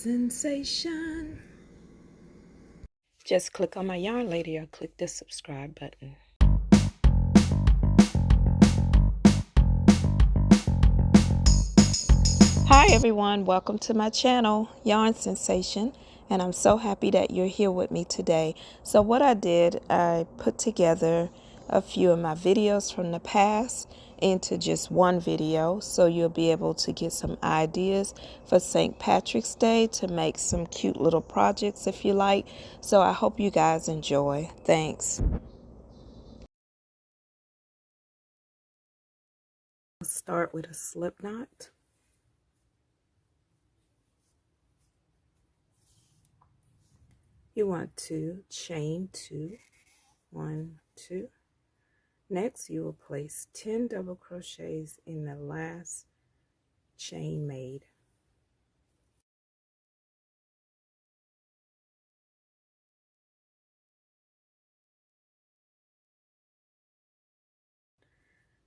Yarnsensation. Just click on my yarn lady or click the subscribe button. Hi everyone, welcome to my channel, Yarnsensation, and I'm so happy that you're here with me today. So what I did, I put together a few of my videos from the past into just one video, so you'll be able to get some ideas for St. Patrick's Day to make some cute little projects if you like. So I hope you guys enjoy. Thanks. I'll start with a slip knot. You want to chain 2, 1, 2. Next, you will place 10 double crochets in the last chain made.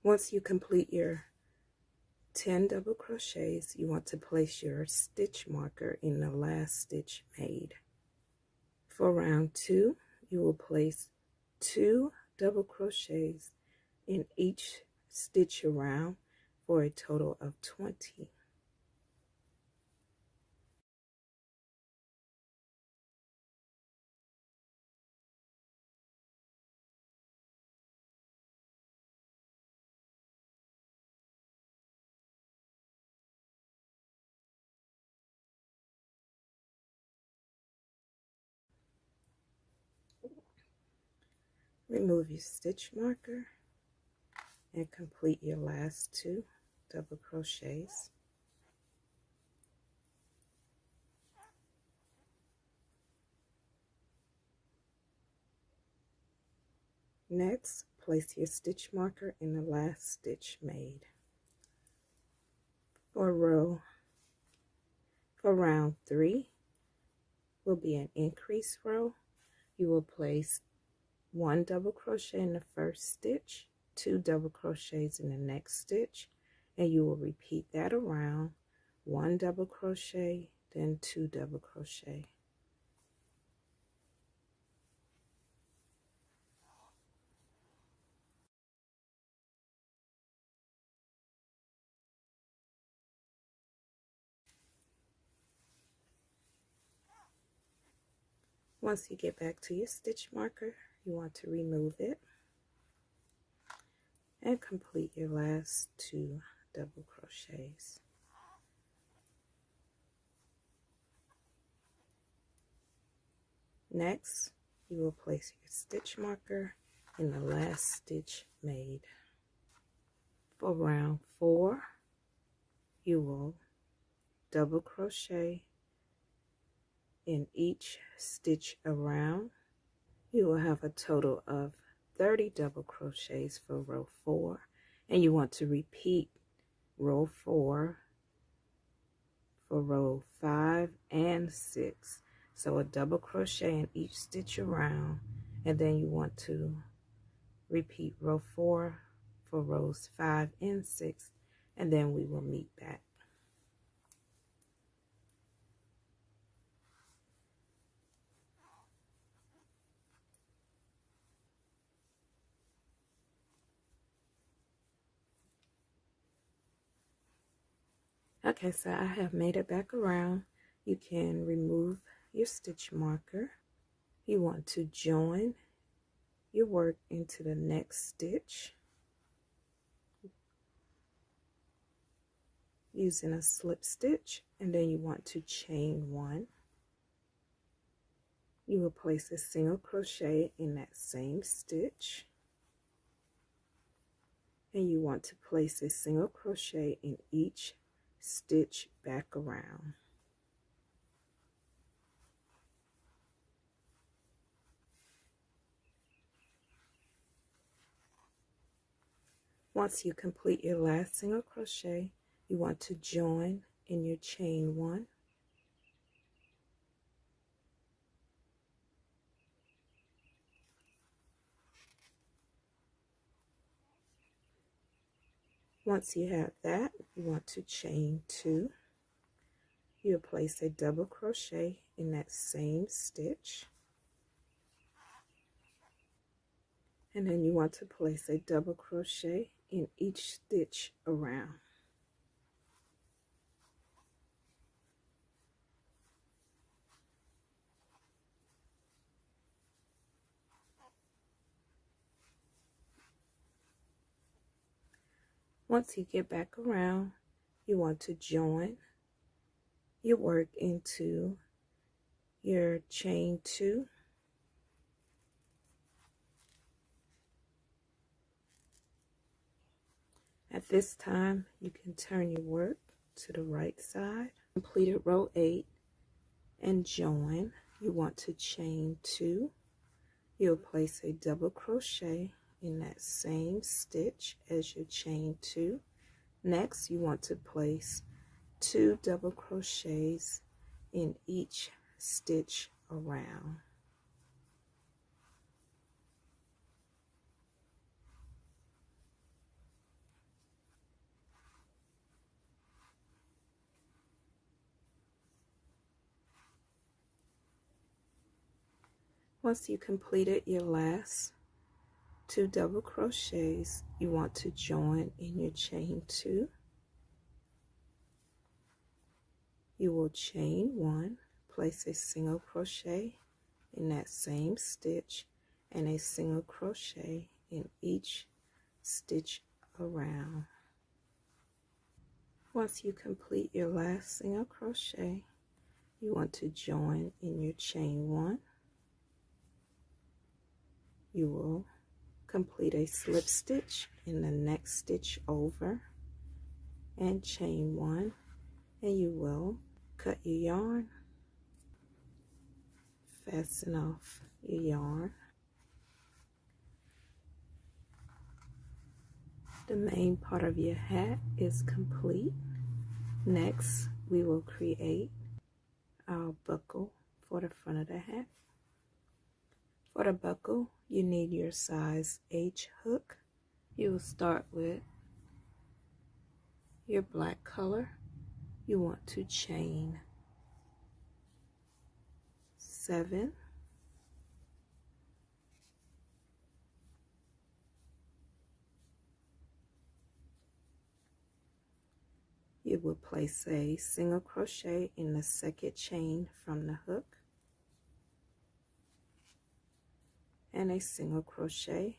Once you complete your 10 double crochets, you want to place your stitch marker in the last stitch made. For round 2, you will place 2 double crochets in each stitch around for a total of 20. Remove your stitch marker and complete your last 2 double crochets. Next, place your stitch marker in the last stitch made. For round 3 will be an increase row. You will place 1 double crochet in the first stitch, 2 double crochets in the next stitch, and you will repeat that around, 1 double crochet, then 2 double crochet. Once you get back to your stitch marker, you want to remove it and complete your last 2 double crochets. Next, you will place your stitch marker in the last stitch made. For round 4, you will double crochet in each stitch around. You will have a total of 30 double crochets for row 4, and you want to repeat row 4 for row 5 and 6. So a double crochet in each stitch around, and then you want to repeat row 4 for rows 5 and 6, and then we will meet back. Okay, so I have made it back around. You can remove your stitch marker. You want to join your work into the next stitch using a slip stitch, and then you want to chain 1. You will place a single crochet in that same stitch, and you want to place a single crochet in each stitch back around. Once you complete your last single crochet, you want to join in your chain 1. Once you have that, you want to chain 2. you'll place a double crochet in that same stitch, and then you want to place a double crochet in each stitch around. Once you get back around, you want to join your work into your chain 2. At this time, you can turn your work to the right side. Completed row 8 and join. You want to chain 2. You'll place a double crochet in that same stitch as your chain 2. Next, you want to place 2 double crochets in each stitch around. Once you completed your last 2 double crochets, you want to join in your chain 2. You will chain 1, place a single crochet in that same stitch and a single crochet in each stitch around. Once you complete your last single crochet, you want to join in your chain 1. You will complete a slip stitch in the next stitch over and chain 1, and you will cut your yarn, fasten off your yarn. The main part of your hat is complete. Next, we will create our buckle for the front of the hat. For the buckle, you need your size H hook. You will start with your black color. You want to chain 7, you will place a single crochet in the second chain from the hook and a single crochet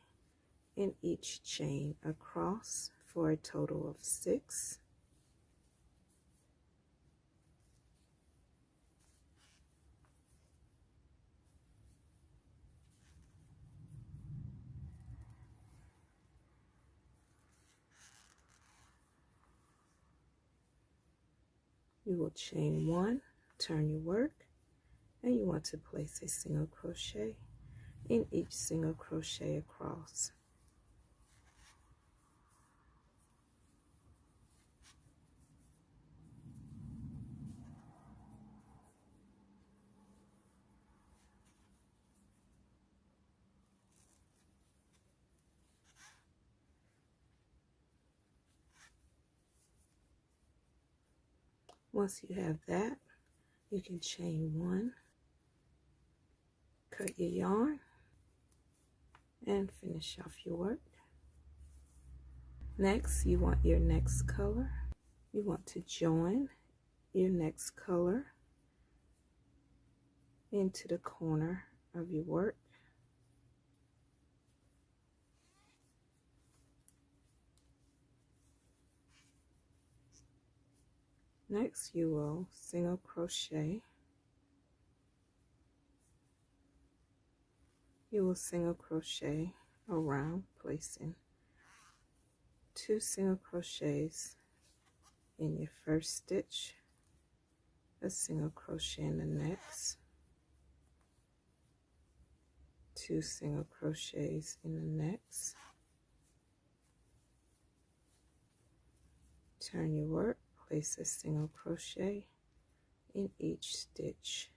in each chain across for a total of 6. You will chain 1, turn your work, and you want to place a single crochet in each single crochet across. Once you have that, you can chain 1, cut your yarn, and finish off your work. Next, you want your next color. You want to join your next color into the corner of your work. Next, you will single crochet. You will single crochet around, placing 2 single crochets in your first stitch, a single crochet in the next, 2 single crochets in the next. Turn your work, place a single crochet in each stitch.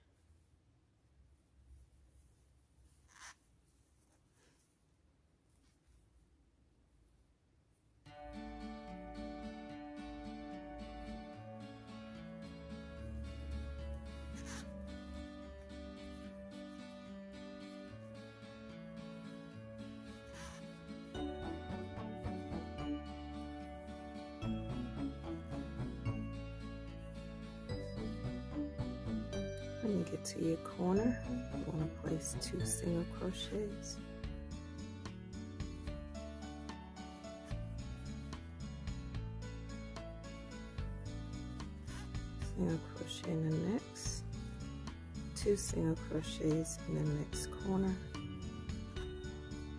When you get to your corner, you want to place 2 single crochets. Single crochet in the next, 2 single crochets in the next corner,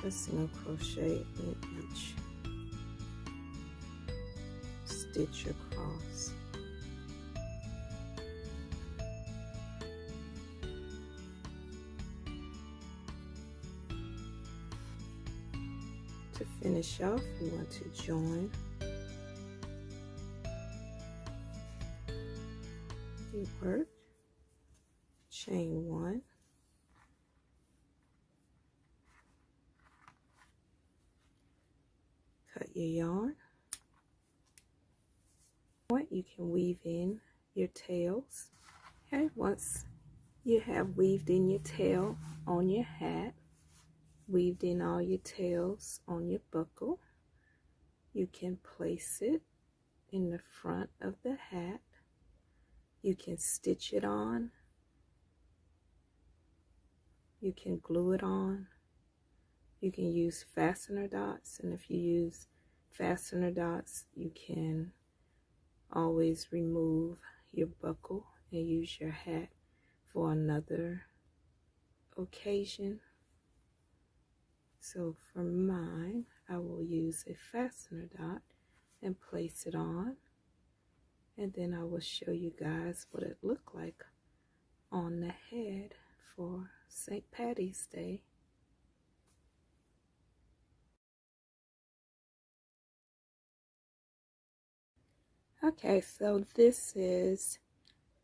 a single crochet in each stitch across. To finish off, we want to join the work, chain 1, cut your yarn. You can weave in your tails. Okay, once you have weaved in your tail on your hat, weaved in all your tails on your buckle, you can place it in the front of the hat. You can stitch it on, you can glue it on, you can use fastener dots, and if you use fastener dots, you can always remove your buckle and use your hat for another occasion. So for mine, I will use a fastener dot and place it on, and then I will show you guys what it looked like on the head for St. Patty's Day. Okay, so this is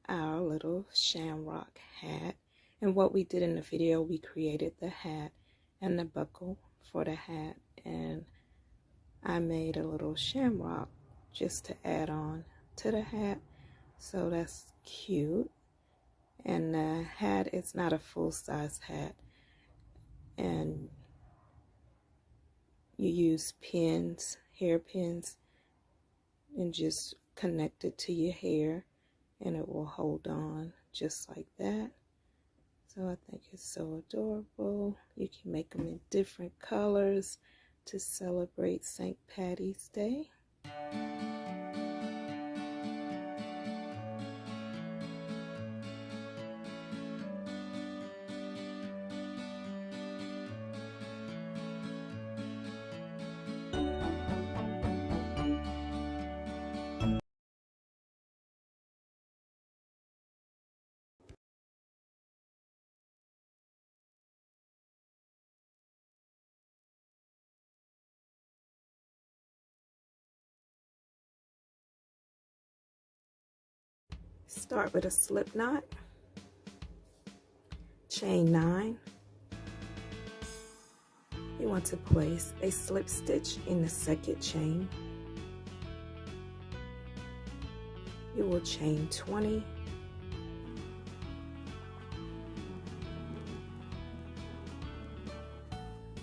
our little shamrock hat, and what we did in the video, we created the hat and the buckle for the hat, and I made a little shamrock just to add on to the hat, so that's cute. And the hat is not a full-size hat, and you use pins, hair pins, and just connect it to your hair, and it will hold on just like that. So I think it's so adorable. You can make them in different colors to celebrate St. Patty's Day. Start with a slip knot, chain 9. You want to place a slip stitch in the second chain. You will chain 20.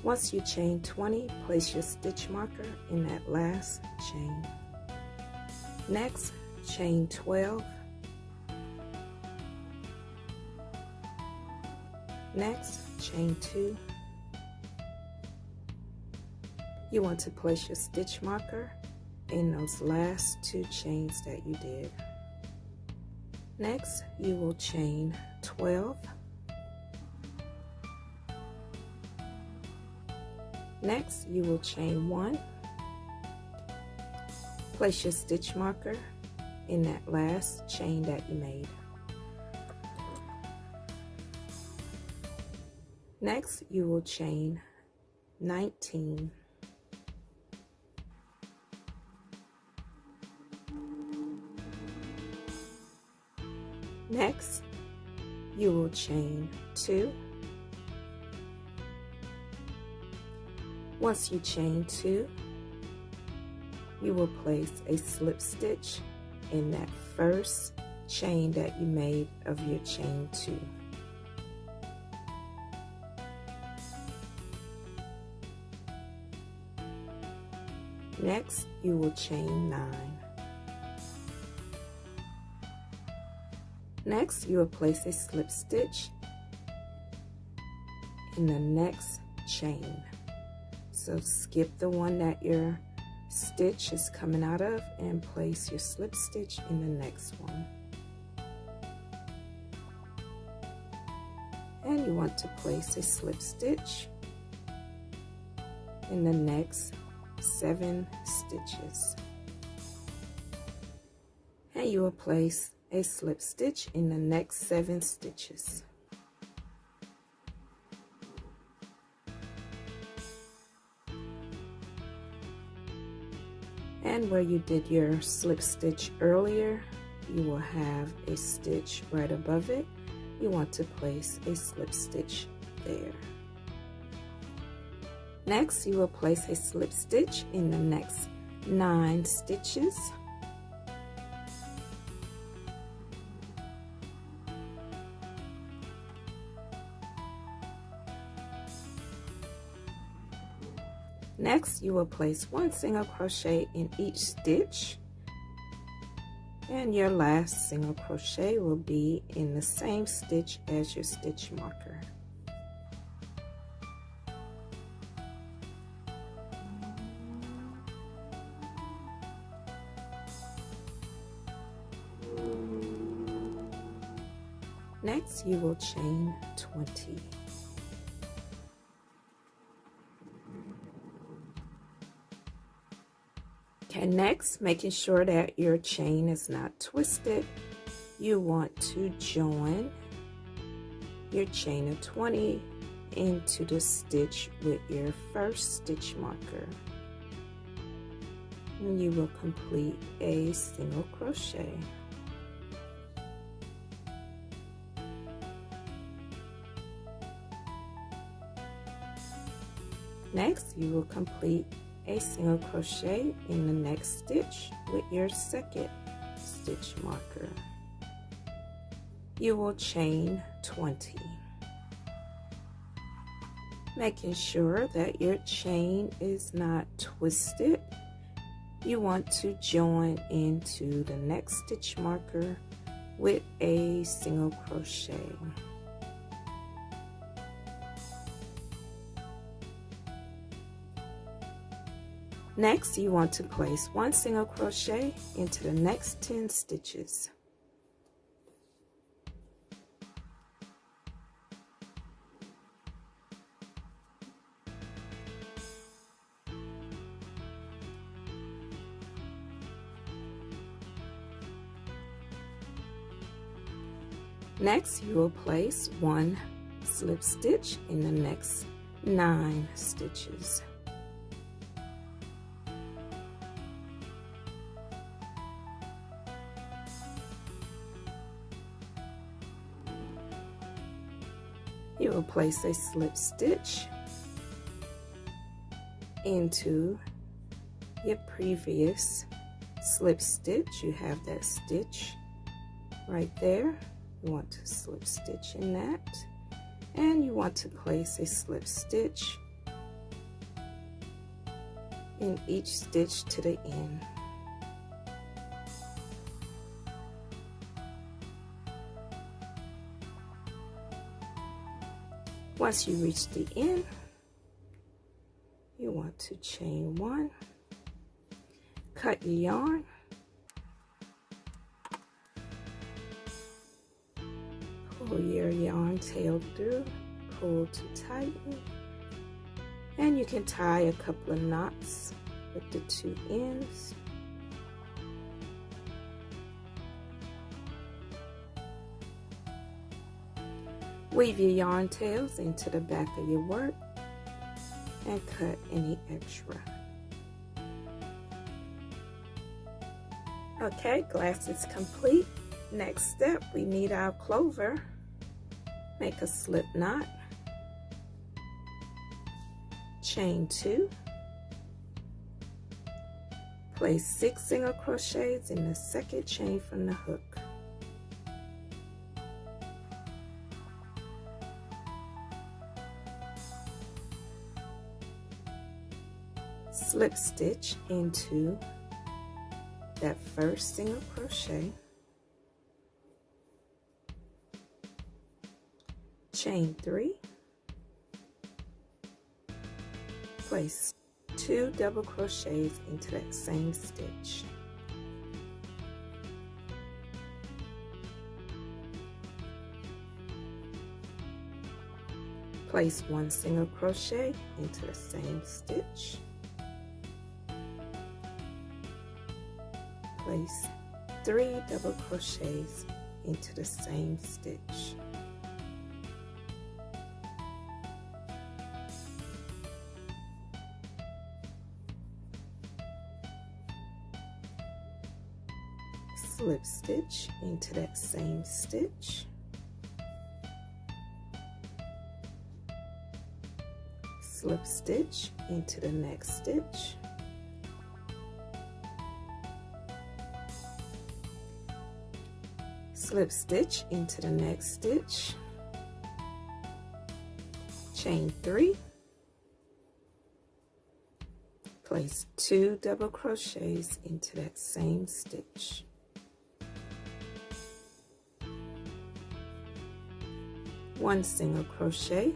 Once you chain 20, place your stitch marker in that last chain. Next, chain 12. Next, chain 2. You want to place your stitch marker in those last 2 chains that you did. Next, you will chain 12. Next, you will chain 1. Place your stitch marker in that last chain that you made. Next, you will chain 19. Next, you will chain 2. Once you chain 2, you will place a slip stitch in that first chain that you made of your chain 2. Next, you will chain 9. Next, you will place a slip stitch in the next chain. So skip the one that your stitch is coming out of and place your slip stitch in the next one. And you want to place a slip stitch in the next 7 stitches. And you will place a slip stitch in the next 7 stitches. And where you did your slip stitch earlier, you will have a stitch right above it. You want to place a slip stitch there. Next, you will place a slip stitch in the next 9 stitches. Next, you will place 1 single crochet in each stitch, and your last single crochet will be in the same stitch as your stitch marker. Next, you will chain 20. Okay, next, making sure that your chain is not twisted, you want to join your chain of 20 into the stitch with your first stitch marker. And you will complete a single crochet. Next, you will complete a single crochet in the next stitch with your second stitch marker. You will chain 20. Making sure that your chain is not twisted, you want to join into the next stitch marker with a single crochet. Next, you want to place 1 single crochet into the next 10 stitches. Next, you will place 1 slip stitch in the next 9 stitches. You will place a slip stitch into your previous slip stitch. You have that stitch right there. You want to slip stitch in that, and you want to place a slip stitch in each stitch to the end. Once you reach the end, you want to chain 1, cut your yarn, pull your yarn tail through, pull to tighten, and you can tie a couple of knots with the 2 ends. Weave your yarn tails into the back of your work and cut any extra. Okay, glasses complete. Next step, we need our clover. Make a slip knot, chain 2, place 6 single crochets in the second chain from the hook. Slip stitch into that first single crochet, chain 3, place 2 double crochets into that same stitch. Place 1 single crochet into the same stitch. Place 3 double crochets into the same stitch. Slip stitch into that same stitch. Slip stitch into the next stitch. Slip stitch into the next stitch. Chain 3. Place 2 double crochets into that same stitch. One single crochet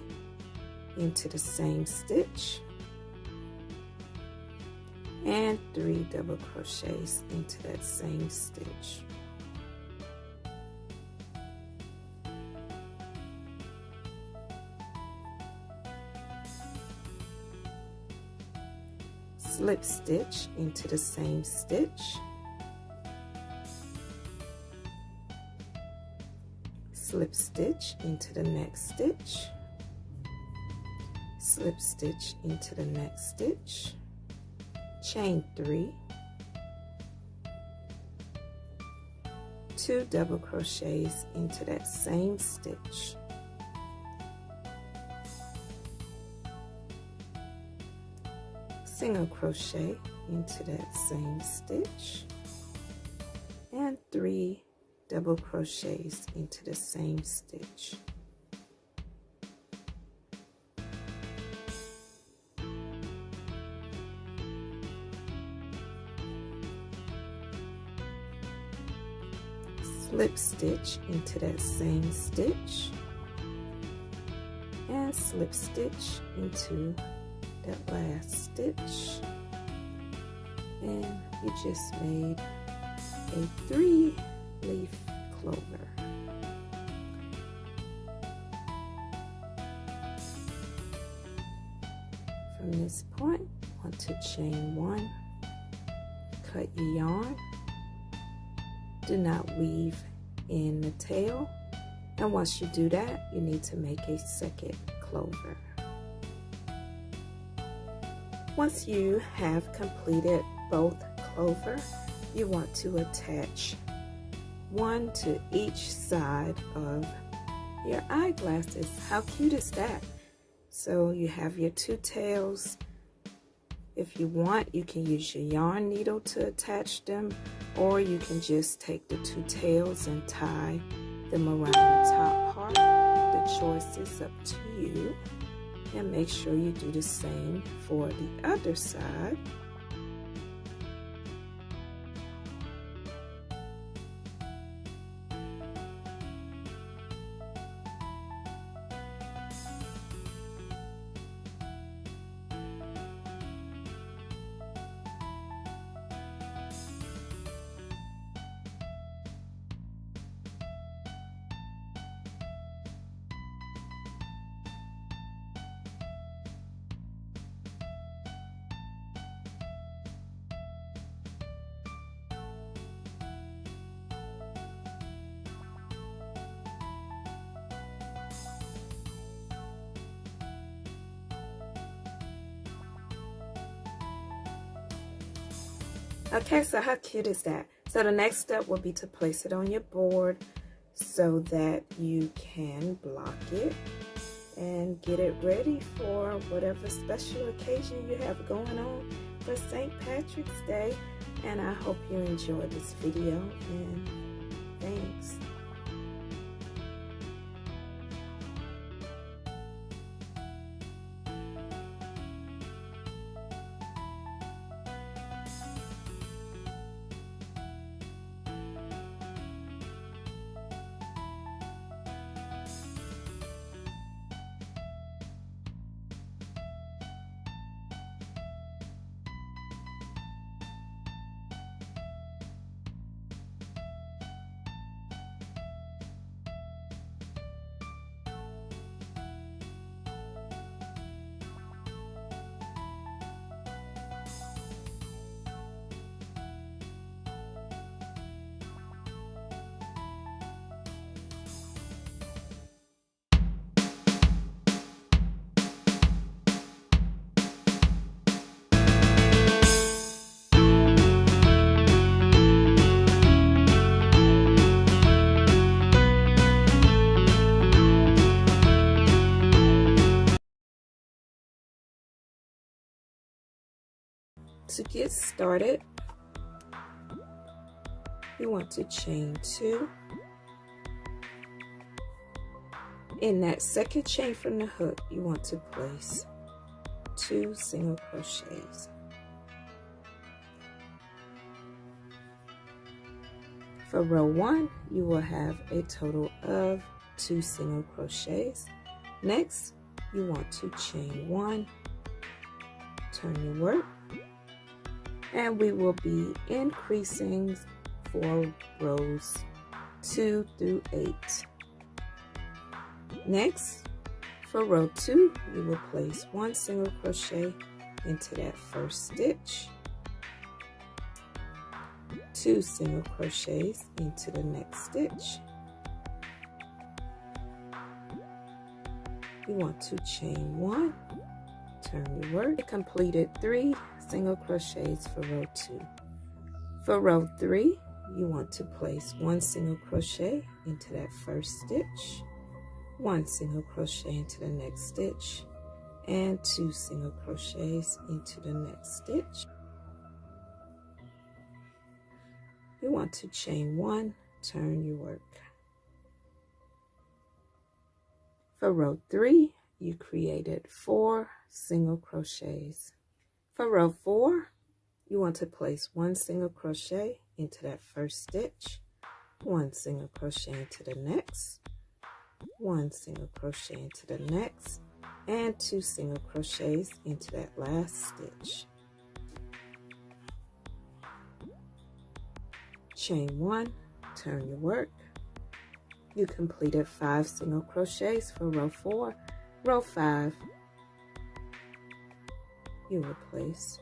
into the same stitch, and 3 double crochets into that same stitch. Slip stitch into the same stitch. Slip stitch into the next stitch. Slip stitch into the next stitch. Chain 3. 2 double crochets into that same stitch. Single crochet into that same stitch, and 3 double crochets into the same stitch. Slip stitch into that same stitch, and slip stitch into that last stitch, and you just made a 3-leaf clover. From this point, want to chain 1, cut your yarn, do not weave in the tail, and once you do that, you need to make a second clover. Once you have completed both clover, you want to attach one to each side of your eyeglasses. How cute is that? So you have your 2 tails. If you want, you can use your yarn needle to attach them, or you can just take the 2 tails and tie them around the top part. The choice is up to you. And make sure you do the same for the other side. Okay, so how cute is that? So the next step will be to place it on your board so that you can block it and get it ready for whatever special occasion you have going on for St. Patrick's Day. And I hope you enjoyed this video, and thanks. To get started, you want to chain 2. In that second chain from the hook, you want to place 2 single crochets. For row 1, you will have a total of 2 single crochets. Next, you want to chain 1, turn your work, and we will be increasing for rows 2 through 8. Next, for row 2, you will place 1 single crochet into that first stitch, 2 single crochets into the next stitch. You want to chain 1, turn your work. You completed 3 single crochets for row 2. For row 3, you want to place 1 single crochet into that first stitch, 1 single crochet into the next stitch, and 2 single crochets into the next stitch. You want to chain 1, turn your work. For row 3, you created 4 single crochets. For row 4, you want to place 1 single crochet into that first stitch, 1 single crochet into the next, 1 single crochet into the next, and 2 single crochets into that last stitch. Chain 1, turn your work. You completed 5 single crochets for row 4. Row 5, you will place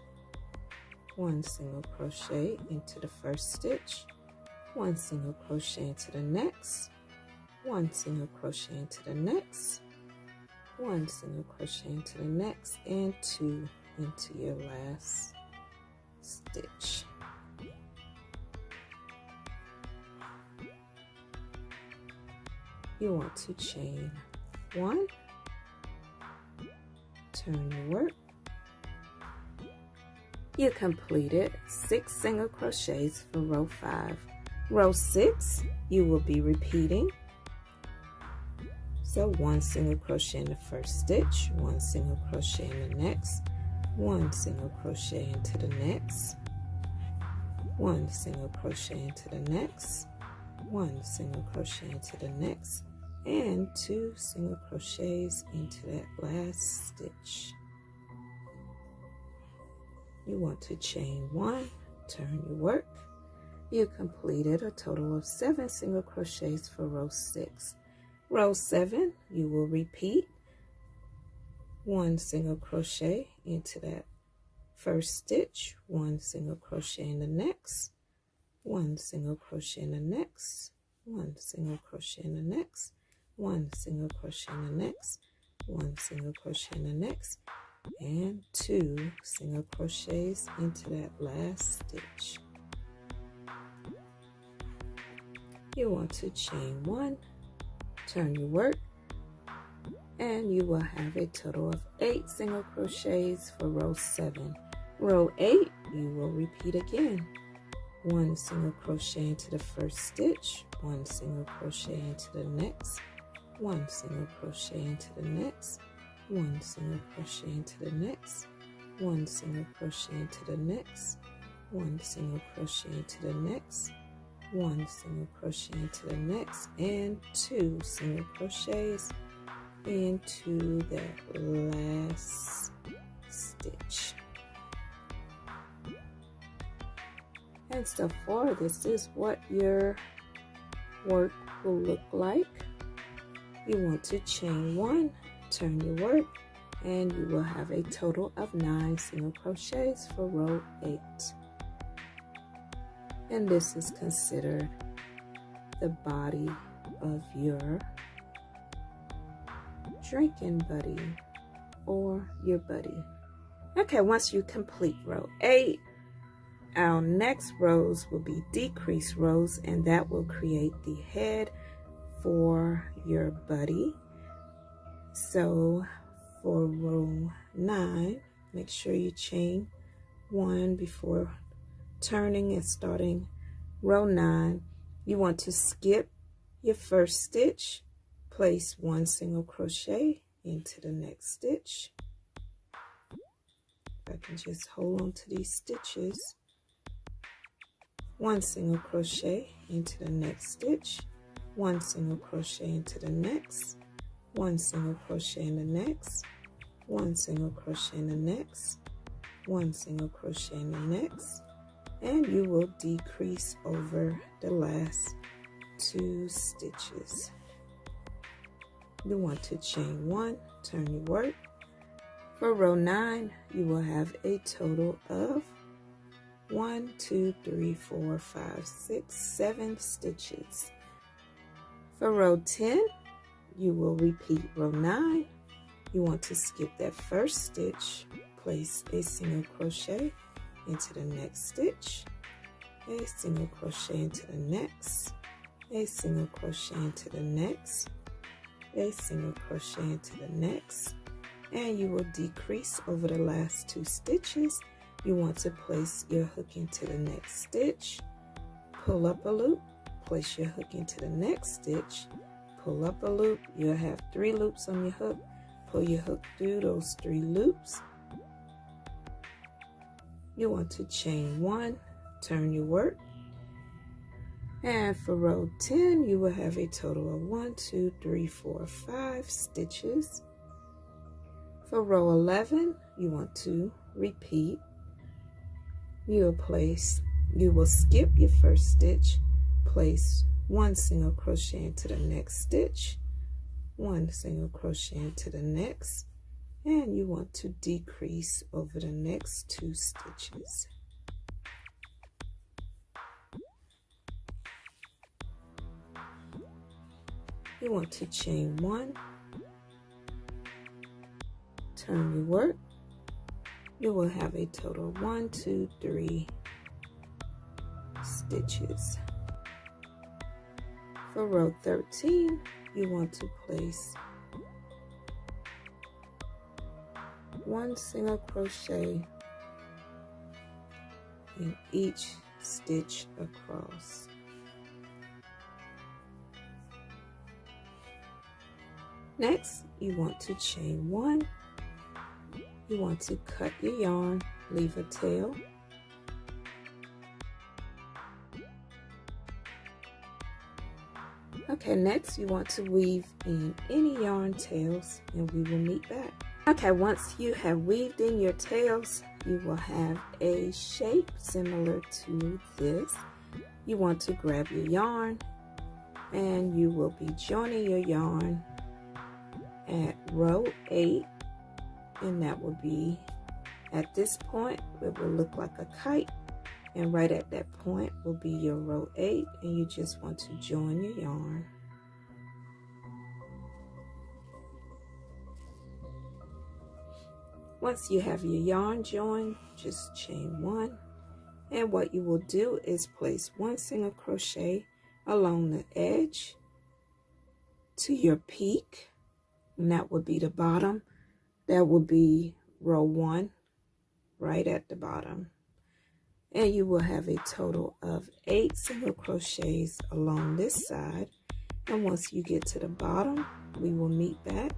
1 single crochet into the first stitch, 1 single crochet into the next, 1 single crochet into the next, 1 single crochet into the next, and 2 into your last stitch. You want to chain 1, turn your work. You completed 6 single crochets for row 5. Row 6, you will be repeating. So 1 single crochet in the first stitch, 1 single crochet in the next, 1 single crochet into the next, 1 single crochet into the next, 1 single crochet into the next, and 2 single crochets into that last stitch. You want to chain 1, turn your work. You completed a total of 7 single crochets for row 6. Row 7, you will repeat 1 single crochet into that first stitch, 1 single crochet in the next, 1 single crochet in the next, 1 single crochet in the next, 1 single crochet in the next, 1 single crochet in the next, and 2 single crochets into that last stitch. You want to chain 1, turn your work, and you will have a total of 8 single crochets for row 7. Row 8, you will repeat again. 1 single crochet into the first stitch, 1 single crochet into the next, 1 single crochet into the next, 1 single crochet into the next, 1 single crochet into the next, 1 single crochet into the next, 1 single crochet into the next, and 2 single crochets into that last stitch. And so far, this is what your work will look like. You want to chain 1, turn your work, and you will have a total of 9 single crochets for row 8. And this is considered the body of your drinking buddy or your buddy. Okay, once you complete row 8, our next rows will be decreased rows, and that will create the head for your buddy. So for row 9, make sure you chain 1 before turning and starting row 9. You want to skip your first stitch, place 1 single crochet into the next stitch. If I can just hold on to these stitches, 1 single crochet into the next stitch, 1 single crochet into the next, 1 single crochet in the next, 1 single crochet in the next, 1 single crochet in the next, and you will decrease over the last 2 stitches. You want to chain 1, turn your work. For row 9, you will have a total of 1, 2, 3, 4, 5, 6, 7 stitches. For row 10, you will repeat row 9. You want to skip that first stitch, place a single crochet into the next stitch, a single crochet into the next, a single crochet into the next, a single crochet into the next, and you will decrease over the last 2 stitches. You want to place your hook into the next stitch, pull up a loop, place your hook into the next stitch, pull up a loop. You'll have 3 loops on your hook. Pull your hook through those 3 loops. You want to chain 1, turn your work, and for row 10 you will have a total of 1, 2, 3, 4, 5 stitches. For row 11, you want to repeat. You will skip your first stitch, place 1 single crochet into the next stitch, 1 single crochet into the next, and you want to decrease over the next 2 stitches. You want to chain 1, turn your work. You will have a total of 1, 2, 3 stitches. For row 13, you want to place 1 single crochet in each stitch across. Next, you want to chain 1. You want to cut your yarn, leave a tail. Okay, next you want to weave in any yarn tails and we will meet back. Okay, once you have weaved in your tails, you will have a shape similar to this. You want to grab your yarn and you will be joining your yarn at row 8, and that will be at this point. It will look like a kite, and right at that point will be your row 8, and you just want to join your yarn. Once you have your yarn joined, just chain 1, and what you will do is place 1 single crochet along the edge to your peak, and that would be the bottom. That would be row 1 right at the bottom, and you will have a total of 8 single crochets along this side. And once you get to the bottom, we will meet back.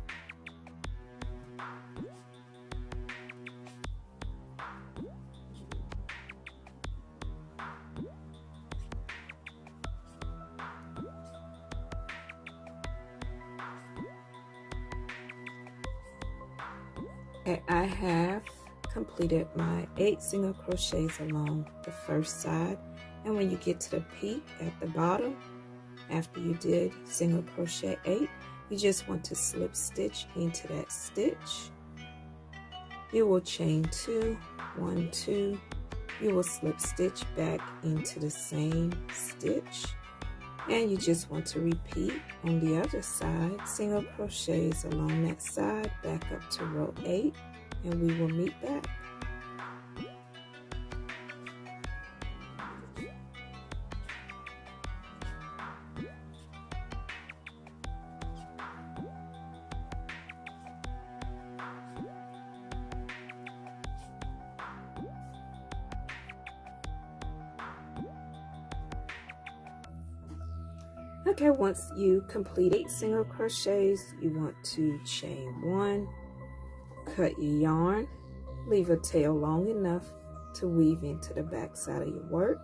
Okay, I have completed my 8 single crochets along the first side, and when you get to the peak at the bottom, after you did single crochet 8, you just want to slip stitch into that stitch. You will chain 2, 1, 2. You will slip stitch back into the same stitch, and you just want to repeat on the other side, single crochets along that side back up to row 8, and we will meet back. Okay, once you complete 8 single crochets, you want to chain 1, cut your yarn, leave a tail long enough to weave into the back side of your work.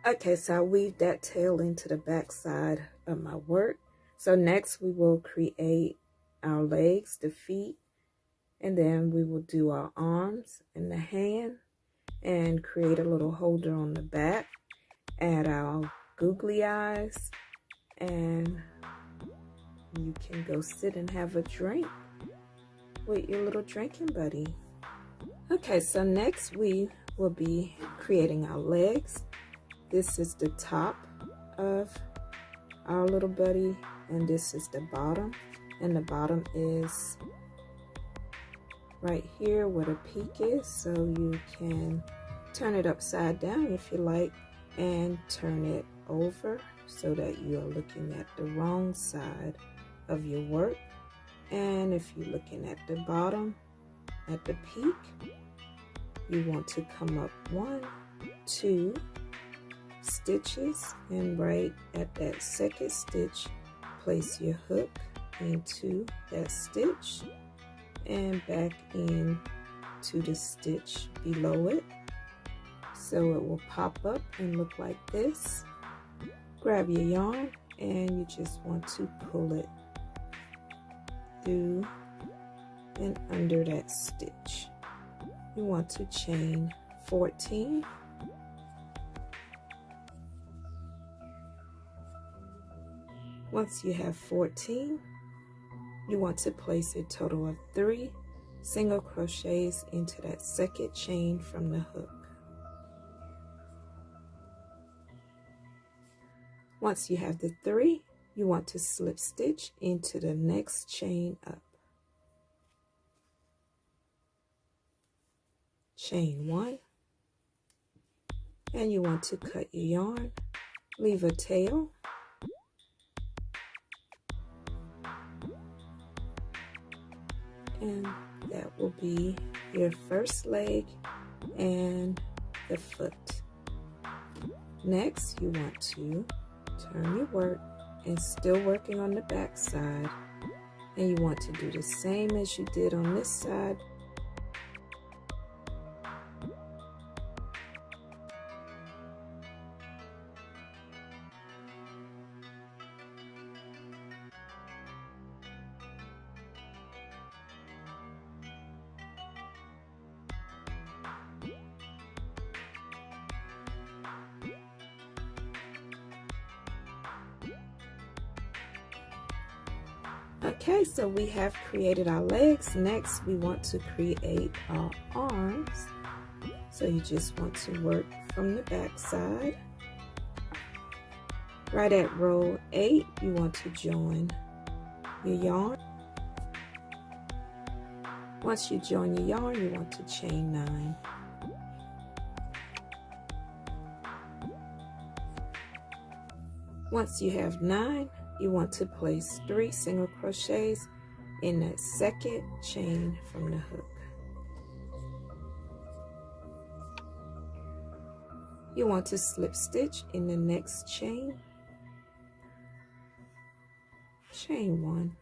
Okay, so I weaved that tail into the back side of my work. So next we will create our legs, the feet, and then we will do our arms and the hand and create a little holder on the back. Add our googly eyes, and you can go sit and have a drink with your little drinking buddy. Okay, so next we will be creating our legs. This is the top of our little buddy, and this is the bottom, and the bottom is right here where the peak is, so you can turn it upside down if you like and turn it over so that you're looking at the wrong side of your work. And if you're looking at the bottom at the peak, you want to come up 1, 2 stitches, and right at that second stitch place your hook into that stitch and back in to the stitch below it, so it will pop up and look like this. Grab your yarn and you just want to pull it through and under that stitch. You want to chain 14. Once you have 14, you want to place a total of 3 single crochets into that second chain from the hook. Once you have the 3, you want to slip stitch into the next chain up. Chain 1, and you want to cut your yarn, leave a tail, and that will be your first leg and the foot. Next, you want to turn your work and still working on the back side, and you want to do the same as you did on this side. Okay, so we have created our legs. Next, we want to create our arms. So you just want to work from the back side. Right at row 8, you want to join your yarn. Once you join your yarn, you want to chain 9. Once you have 9, you want to place 3 single crochets in that second chain from the hook. You want to slip stitch in the next chain. Chain 1.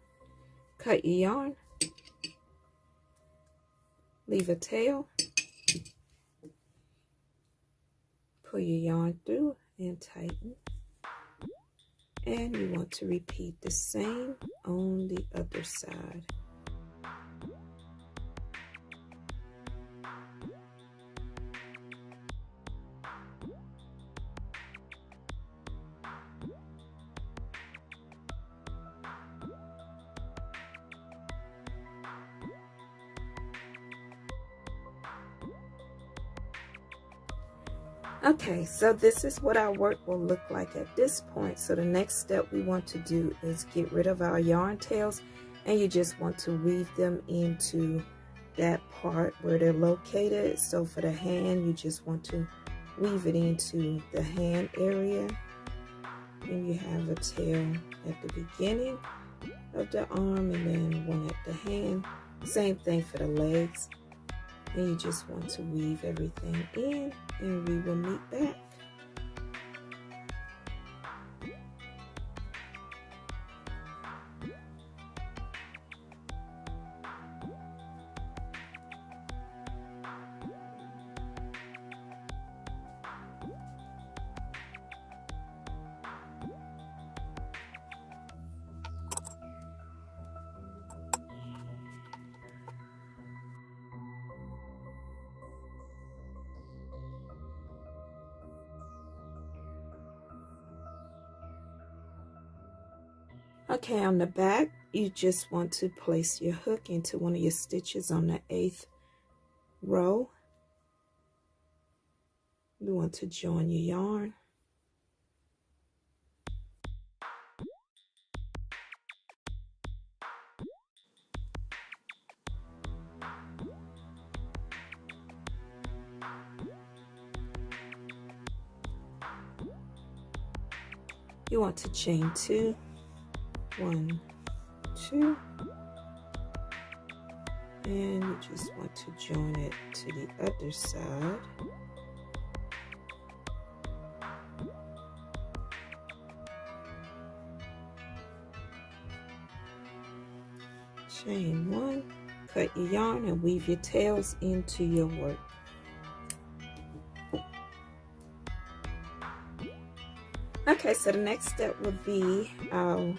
Cut your yarn. Leave a tail. Pull your yarn through and tighten. And you want to repeat the same on the other side. Okay, so this is what our work will look like at this point. So the next step we want to do is get rid of our yarn tails, and you just want to weave them into that part where they're located. So for the hand, you just want to weave it into the hand area, and you have a tail at the beginning of the arm and then one at the hand. Same thing for the legs. And you just want to weave everything in, and we will meet back. Okay, on the back, you just want to place your hook into one of your stitches on the 8th row. You want to join your yarn. You want to chain 2, 1, 2, and you just want to join it to the other side. Chain 1, cut your yarn and weave your tails into your work. Okay, so the next step would be our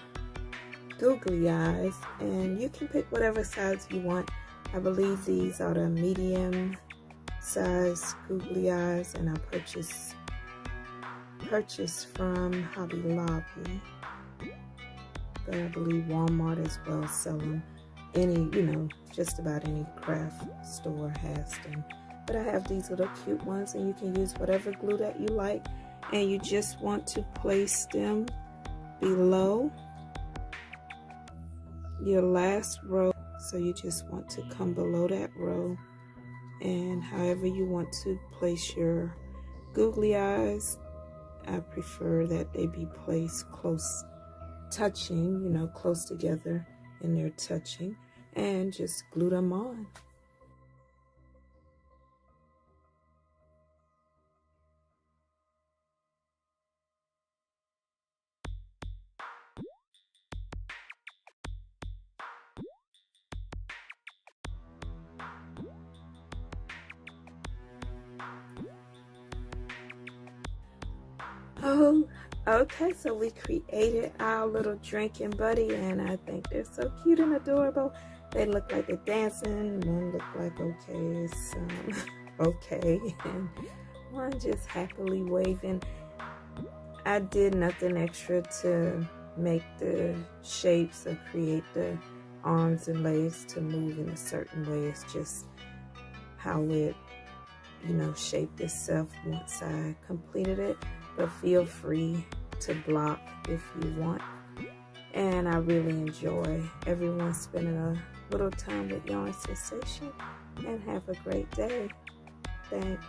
googly eyes, and you can pick whatever size you want. I believe these are the medium size googly eyes, and I purchased from Hobby Lobby, but I believe Walmart as well sell them. Any, just about any craft store has them. But I have these little cute ones, and you can use whatever glue that you like, and you just want to place them below your last row. So you just want to come below that row, and however you want to place your googly eyes, I prefer that they be placed close, touching, close together, and they're touching, and just glue them on. Oh, okay, so we created our little drinking buddy, and I think they're so cute and adorable. They look like they're dancing, one look like okay, okay, and one just happily waving. I did nothing extra to make the shapes or create the arms and legs to move in a certain way. It's just how it, shaped itself once I completed it. But feel free to block if you want. And I really enjoy everyone spending a little time with Yarnsensation, and have a great day. Thanks.